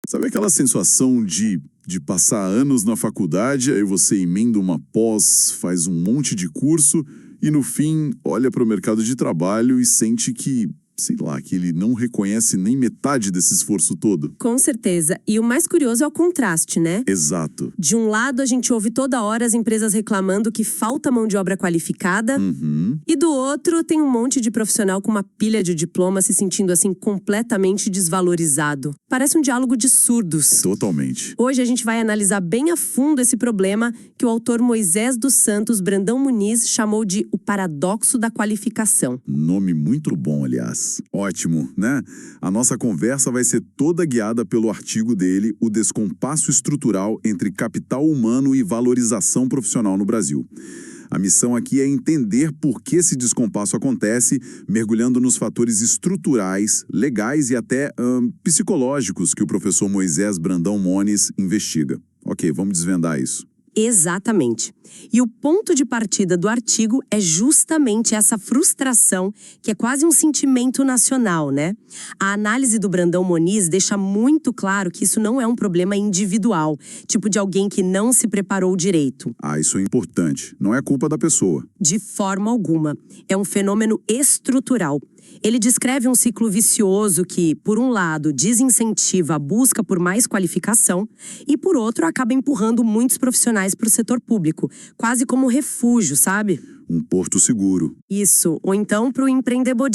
Sabe aquela sensação de passar anos na faculdade, aí você emenda uma pós, faz um monte de curso e no fim olha para o mercado de trabalho e sente que, sei lá, que ele não reconhece nem metade desse esforço todo? Com certeza. E o mais curioso é o contraste, né? Exato. De um lado, a gente ouve toda hora as empresas reclamando que falta mão de obra qualificada. E do outro, tem um monte de profissional com uma pilha de diploma se sentindo assim completamente desvalorizado. Parece um diálogo de surdos. Totalmente. Hoje a gente vai analisar bem a fundo esse problema que o autor Moisés dos Santos Brandão Muniz chamou de o paradoxo da qualificação. Nome muito bom, aliás. Ótimo, né? A nossa conversa vai ser toda guiada pelo artigo dele, O Descompasso Estrutural entre Capital Humano e Valorização Profissional no Brasil. A missão aqui é entender por que esse descompasso acontece, mergulhando nos fatores estruturais, legais e até psicológicos que o professor Moisés Brandão Muniz investiga. Ok, vamos desvendar isso. Exatamente. E o ponto de partida do artigo é justamente essa frustração, que é quase um sentimento nacional, né? A análise do Brandão Muniz deixa muito claro que isso não é um problema individual, tipo de alguém que não se preparou direito. Isso é importante. Não é culpa da pessoa. De forma alguma. É um fenômeno estrutural. Ele descreve um ciclo vicioso que, por um lado, desincentiva a busca por mais qualificação e, por outro, acaba empurrando muitos profissionais para o setor público, quase como refúgio, sabe? Um porto seguro. Isso, ou então para o empreendedor,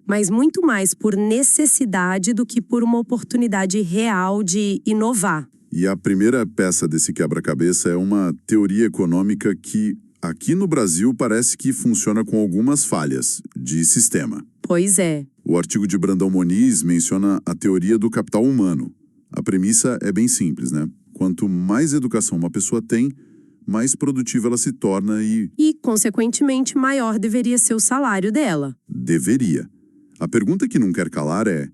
mas muito mais por necessidade do que por uma oportunidade real de inovar. E a primeira peça desse quebra-cabeça é uma teoria econômica que, aqui no Brasil, parece que funciona com algumas falhas de sistema. Pois é. O artigo de Brandão Muniz menciona a teoria do capital humano. A premissa é bem simples, né? Quanto mais educação uma pessoa tem, mais produtiva ela se torna e, consequentemente, maior deveria ser o salário dela. Deveria. A pergunta que não quer calar é: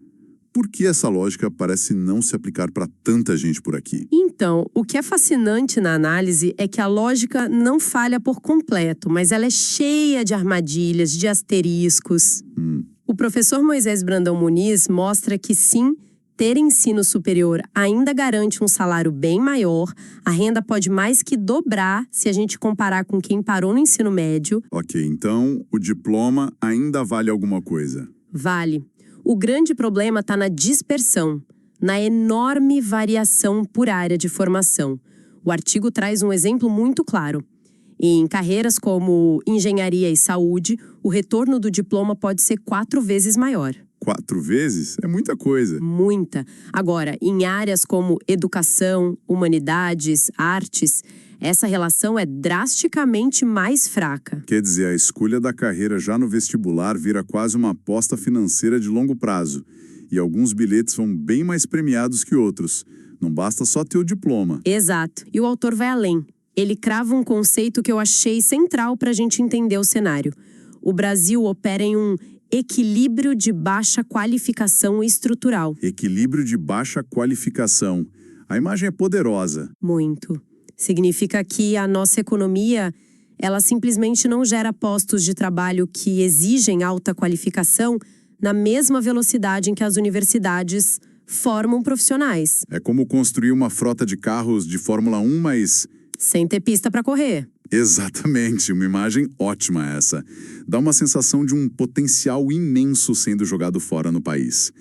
por que essa lógica parece não se aplicar para tanta gente por aqui? Então, o que é fascinante na análise é que a lógica não falha por completo, mas ela é cheia de armadilhas, de asteriscos. O professor Moisés Brandão Muniz mostra que sim, ter ensino superior ainda garante um salário bem maior, a renda pode mais que dobrar se a gente comparar com quem parou no ensino médio. Ok, então o diploma ainda vale alguma coisa? Vale. O grande problema está na dispersão, na enorme variação por área de formação. O artigo traz um exemplo muito claro. Em carreiras como engenharia e saúde, o retorno do diploma pode ser 4 vezes maior. 4 vezes? É muita coisa. Muita. Agora, em áreas como educação, humanidades, artes, essa relação é drasticamente mais fraca. Quer dizer, a escolha da carreira já no vestibular vira quase uma aposta financeira de longo prazo. E alguns bilhetes são bem mais premiados que outros. Não basta só ter o diploma. Exato. E o autor vai além. Ele crava um conceito que eu achei central para a gente entender o cenário. O Brasil opera em um equilíbrio de baixa qualificação estrutural. Equilíbrio de baixa qualificação. A imagem é poderosa. Muito. Significa que a nossa economia, ela simplesmente não gera postos de trabalho que exigem alta qualificação na mesma velocidade em que as universidades formam profissionais. É como construir uma frota de carros de Fórmula 1, mas sem ter pista para correr. Exatamente, uma imagem ótima essa. Dá uma sensação de um potencial imenso sendo jogado fora no país.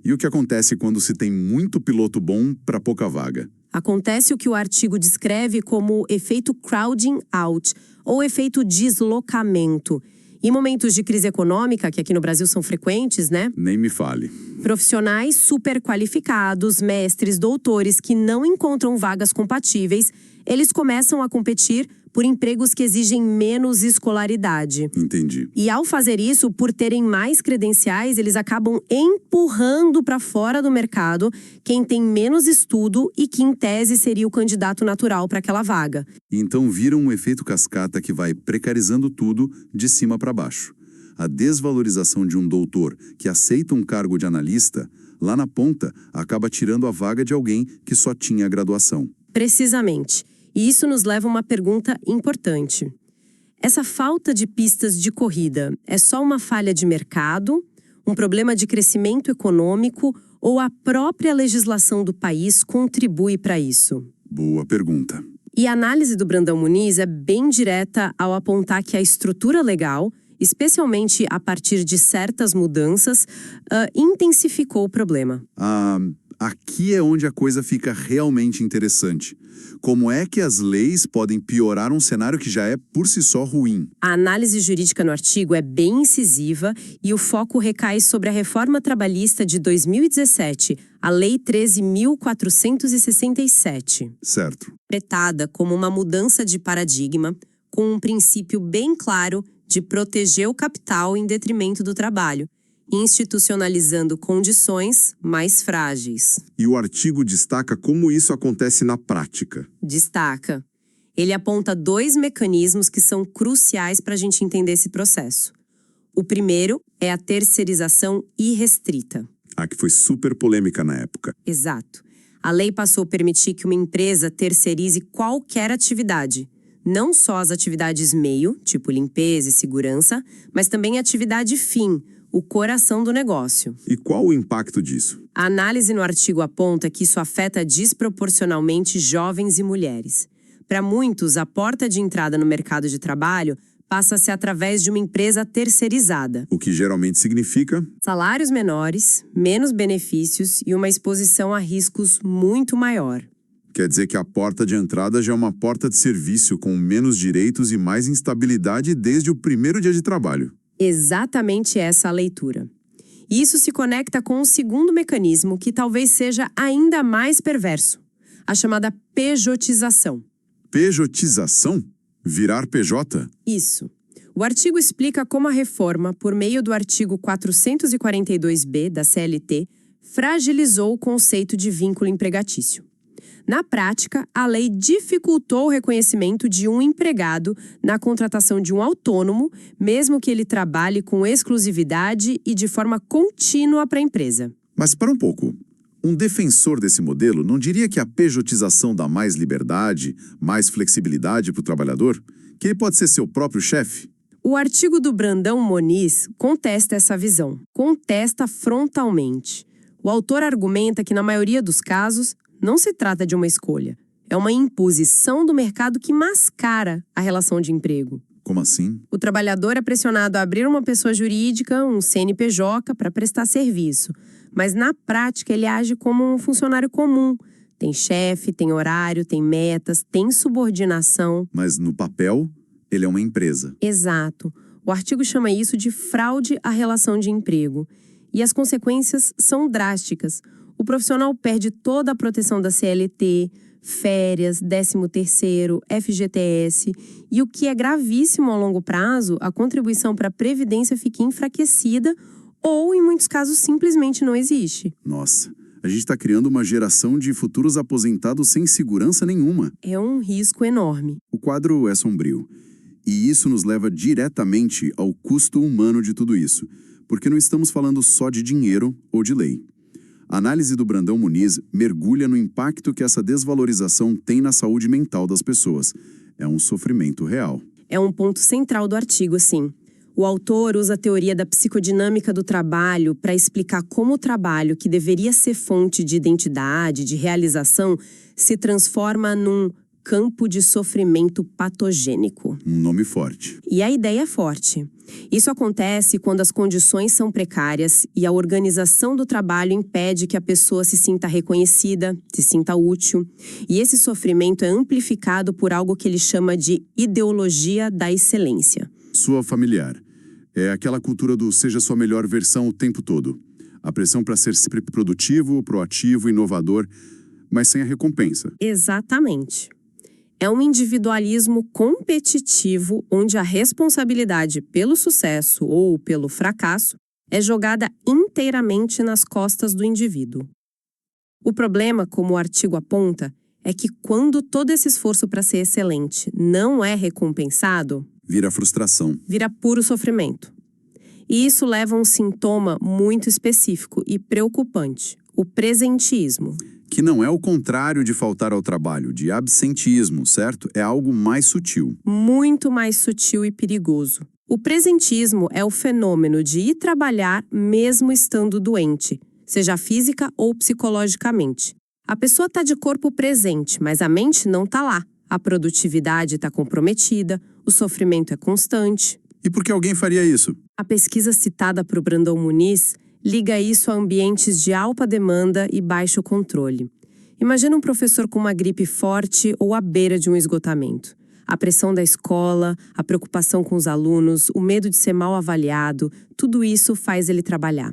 E o que acontece quando se tem muito piloto bom para pouca vaga? Acontece o que o artigo descreve como efeito crowding out, ou efeito deslocamento. Em momentos de crise econômica, que aqui no Brasil são frequentes, né? Nem me fale. Profissionais super qualificados, mestres, doutores que não encontram vagas compatíveis, eles começam a competir por empregos que exigem menos escolaridade. Entendi. E ao fazer isso, por terem mais credenciais, eles acabam empurrando para fora do mercado quem tem menos estudo e que, em tese, seria o candidato natural para aquela vaga. Então vira um efeito cascata que vai precarizando tudo de cima para baixo. A desvalorização de um doutor que aceita um cargo de analista, lá na ponta, acaba tirando a vaga de alguém que só tinha a graduação. Precisamente. E isso nos leva a uma pergunta importante. Essa falta de pistas de corrida é só uma falha de mercado, um problema de crescimento econômico ou a própria legislação do país contribui para isso? Boa pergunta. E a análise do Brandão Muniz é bem direta ao apontar que a estrutura legal, especialmente a partir de certas mudanças, intensificou o problema. Aqui é onde a coisa fica realmente interessante. Como é que as leis podem piorar um cenário que já é por si só ruim? A análise jurídica no artigo é bem incisiva e o foco recai sobre a reforma trabalhista de 2017, a Lei 13.467. Certo. Interpretada como uma mudança de paradigma, com um princípio bem claro de proteger o capital em detrimento do trabalho, institucionalizando condições mais frágeis. E o artigo destaca como isso acontece na prática. Destaca. Ele aponta 2 mecanismos que são cruciais para a gente entender esse processo. O primeiro é a terceirização irrestrita. Que foi super polêmica na época. Exato. A lei passou a permitir que uma empresa terceirize qualquer atividade, não só as atividades meio, tipo limpeza e segurança, mas também a atividade fim, o coração do negócio. E qual o impacto disso? A análise no artigo aponta que isso afeta desproporcionalmente jovens e mulheres. Para muitos, a porta de entrada no mercado de trabalho passa-se através de uma empresa terceirizada. O que geralmente significa salários menores, menos benefícios e uma exposição a riscos muito maior. Quer dizer que a porta de entrada já é uma porta de serviço com menos direitos e mais instabilidade desde o primeiro dia de trabalho. Exatamente essa a leitura. Isso se conecta com um segundo mecanismo que talvez seja ainda mais perverso, a chamada pejotização. Pejotização? Virar PJ? Isso. O artigo explica como a reforma, por meio do artigo 442b da CLT, fragilizou o conceito de vínculo empregatício. Na prática, a lei dificultou o reconhecimento de um empregado na contratação de um autônomo, mesmo que ele trabalhe com exclusividade e de forma contínua para a empresa. Mas para um pouco. Um defensor desse modelo não diria que a pejotização dá mais liberdade, mais flexibilidade para o trabalhador? Que ele pode ser seu próprio chefe? O artigo do Brandão Muniz contesta essa visão. Contesta frontalmente. O autor argumenta que, na maioria dos casos, não se trata de uma escolha. É uma imposição do mercado que mascara a relação de emprego. Como assim? O trabalhador é pressionado a abrir uma pessoa jurídica, um CNPJ, para prestar serviço. Mas, na prática, ele age como um funcionário comum. Tem chefe, tem horário, tem metas, tem subordinação. Mas, no papel, ele é uma empresa. Exato. O artigo chama isso de fraude à relação de emprego. E as consequências são drásticas. O profissional perde toda a proteção da CLT, férias, 13º, FGTS. E o que é gravíssimo ao longo prazo, a contribuição para a Previdência fica enfraquecida ou, em muitos casos, simplesmente não existe. Nossa, a gente está criando uma geração de futuros aposentados sem segurança nenhuma. É um risco enorme. O quadro é sombrio. E isso nos leva diretamente ao custo humano de tudo isso. Porque não estamos falando só de dinheiro ou de lei. A análise do Brandão Muniz mergulha no impacto que essa desvalorização tem na saúde mental das pessoas. É um sofrimento real. É um ponto central do artigo, sim. O autor usa a teoria da psicodinâmica do trabalho para explicar como o trabalho, que deveria ser fonte de identidade, de realização, se transforma num campo de sofrimento patogênico. Um nome forte. E a ideia é forte. Isso acontece quando as condições são precárias e a organização do trabalho impede que a pessoa se sinta reconhecida, se sinta útil. E esse sofrimento é amplificado por algo que ele chama de ideologia da excelência. Sua familiar. É aquela cultura do seja sua melhor versão o tempo todo. A pressão para ser sempre produtivo, proativo, inovador, mas sem a recompensa. Exatamente. É um individualismo competitivo onde a responsabilidade pelo sucesso ou pelo fracasso é jogada inteiramente nas costas do indivíduo. O problema, como o artigo aponta, é que quando todo esse esforço para ser excelente não é recompensado, vira frustração. Vira puro sofrimento. E isso leva a um sintoma muito específico e preocupante, o presenteísmo. Que não é o contrário de faltar ao trabalho, de absenteísmo, certo? É algo mais sutil. Muito mais sutil e perigoso. O presenteísmo é o fenômeno de ir trabalhar mesmo estando doente, seja física ou psicologicamente. A pessoa está de corpo presente, mas a mente não está lá. A produtividade está comprometida, o sofrimento é constante. E por que alguém faria isso? A pesquisa citada por Brandão Muniz liga isso a ambientes de alta demanda e baixo controle. Imagina um professor com uma gripe forte ou à beira de um esgotamento. A pressão da escola, a preocupação com os alunos, o medo de ser mal avaliado, tudo isso faz ele trabalhar.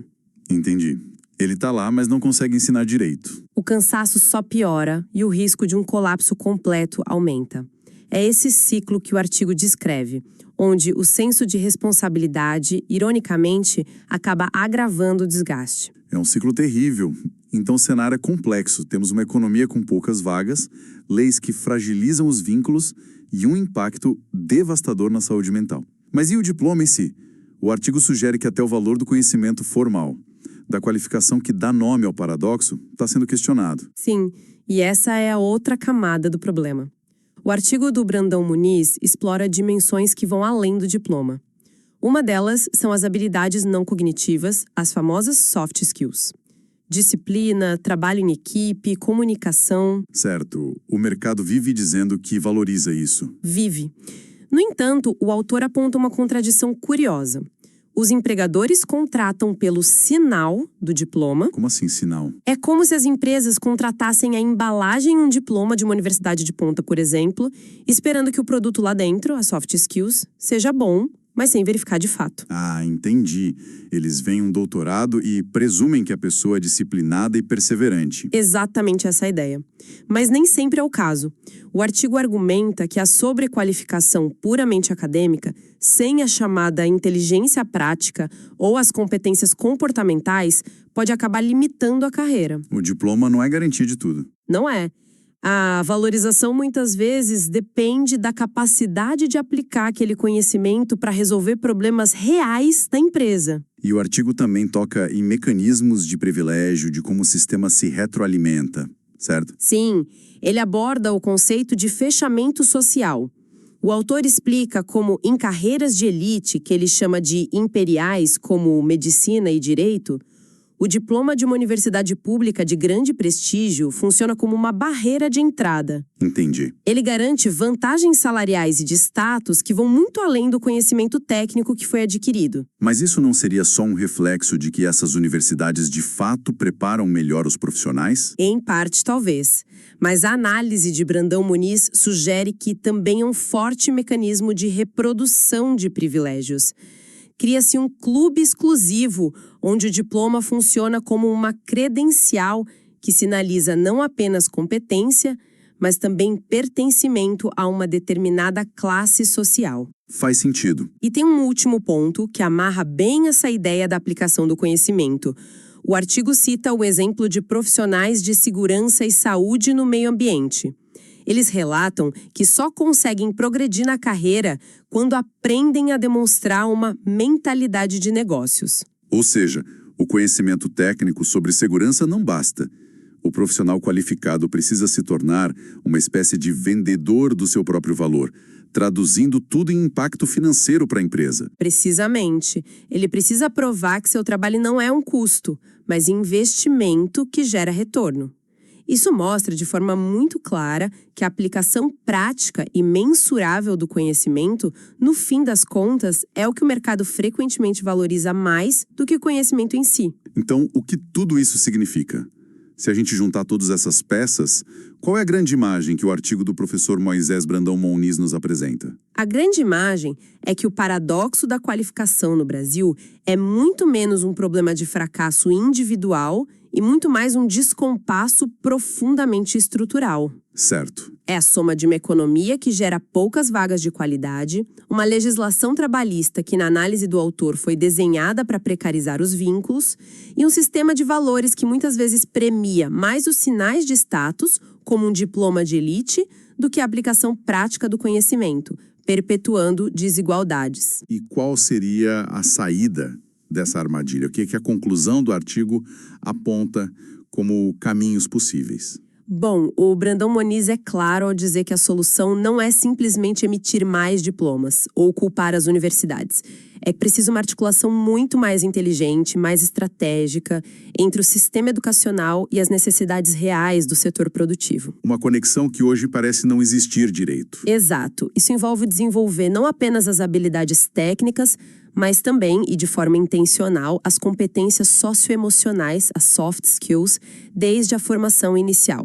Entendi. Ele tá lá, mas não consegue ensinar direito. O cansaço só piora e o risco de um colapso completo aumenta. É esse ciclo que o artigo descreve, onde o senso de responsabilidade, ironicamente, acaba agravando o desgaste. É um ciclo terrível. Então o cenário é complexo. Temos uma economia com poucas vagas, leis que fragilizam os vínculos e um impacto devastador na saúde mental. Mas e o diploma em si? O artigo sugere que até o valor do conhecimento formal, da qualificação que dá nome ao paradoxo, está sendo questionado. Sim, e essa é a outra camada do problema. O artigo do Brandão Muniz explora dimensões que vão além do diploma. Uma delas são as habilidades não cognitivas, as famosas soft skills. Disciplina, trabalho em equipe, comunicação. Certo, o mercado vive dizendo que valoriza isso. Vive. No entanto, o autor aponta uma contradição curiosa. Os empregadores contratam pelo sinal do diploma. Como assim, sinal? É como se as empresas contratassem a embalagem em um diploma de uma universidade de ponta, por exemplo, esperando que o produto lá dentro, as soft skills, seja bom, mas sem verificar de fato. Ah, entendi. Eles veem um doutorado e presumem que a pessoa é disciplinada e perseverante. Exatamente essa a ideia. Mas nem sempre é o caso. O artigo argumenta que a sobrequalificação puramente acadêmica, sem a chamada inteligência prática ou as competências comportamentais, pode acabar limitando a carreira. O diploma não é garantia de tudo. Não é. A valorização muitas vezes depende da capacidade de aplicar aquele conhecimento para resolver problemas reais da empresa. E o artigo também toca em mecanismos de privilégio, de como o sistema se retroalimenta, certo? Sim, ele aborda o conceito de fechamento social. O autor explica como em carreiras de elite, que ele chama de imperiais, como medicina e direito, o diploma de uma universidade pública de grande prestígio funciona como uma barreira de entrada. Entendi. Ele garante vantagens salariais e de status que vão muito além do conhecimento técnico que foi adquirido. Mas isso não seria só um reflexo de que essas universidades de fato preparam melhor os profissionais? Em parte, talvez. Mas a análise de Brandão Muniz sugere que também é um forte mecanismo de reprodução de privilégios. Cria-se um clube exclusivo, onde o diploma funciona como uma credencial que sinaliza não apenas competência, mas também pertencimento a uma determinada classe social. Faz sentido. E tem um último ponto que amarra bem essa ideia da aplicação do conhecimento. O artigo cita o exemplo de profissionais de segurança e saúde no meio ambiente. Eles relatam que só conseguem progredir na carreira quando aprendem a demonstrar uma mentalidade de negócios. Ou seja, o conhecimento técnico sobre segurança não basta. O profissional qualificado precisa se tornar uma espécie de vendedor do seu próprio valor, traduzindo tudo em impacto financeiro para a empresa. Precisamente. Ele precisa provar que seu trabalho não é um custo, mas investimento que gera retorno. Isso mostra de forma muito clara que a aplicação prática e mensurável do conhecimento, no fim das contas, é o que o mercado frequentemente valoriza mais do que o conhecimento em si. Então, o que tudo isso significa? Se a gente juntar todas essas peças, qual é a grande imagem que o artigo do professor Moisés Brandão Muniz nos apresenta? A grande imagem é que o paradoxo da qualificação no Brasil é muito menos um problema de fracasso individual e muito mais um descompasso profundamente estrutural. Certo. É a soma de uma economia que gera poucas vagas de qualidade, uma legislação trabalhista que, na análise do autor, foi desenhada para precarizar os vínculos, e um sistema de valores que muitas vezes premia mais os sinais de status, como um diploma de elite, do que a aplicação prática do conhecimento, perpetuando desigualdades. E qual seria a saída dessa armadilha? O que a conclusão do artigo aponta como caminhos possíveis? Bom, o Brandão Muniz é claro ao dizer que a solução não é simplesmente emitir mais diplomas ou culpar as universidades. É preciso uma articulação muito mais inteligente, mais estratégica entre o sistema educacional e as necessidades reais do setor produtivo. Uma conexão que hoje parece não existir direito. Exato. Isso envolve desenvolver não apenas as habilidades técnicas, mas também, e de forma intencional, as competências socioemocionais, as soft skills, desde a formação inicial.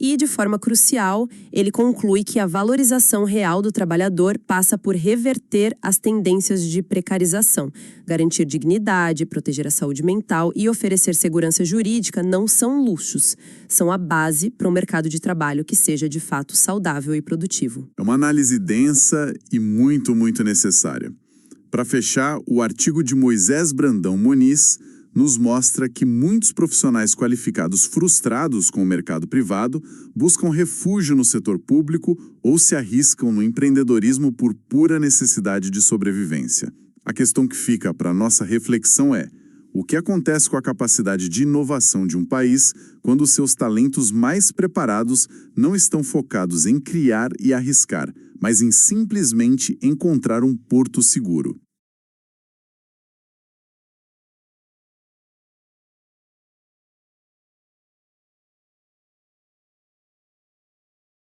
E, de forma crucial, ele conclui que a valorização real do trabalhador passa por reverter as tendências de precarização. Garantir dignidade, proteger a saúde mental e oferecer segurança jurídica não são luxos, são a base para um mercado de trabalho que seja de fato saudável e produtivo. É uma análise densa e muito, muito necessária. Para fechar, o artigo de Moisés Brandão Muniz nos mostra que muitos profissionais qualificados frustrados com o mercado privado buscam refúgio no setor público ou se arriscam no empreendedorismo por pura necessidade de sobrevivência. A questão que fica para nossa reflexão é: o que acontece com a capacidade de inovação de um país quando seus talentos mais preparados não estão focados em criar e arriscar, mas em simplesmente encontrar um porto seguro?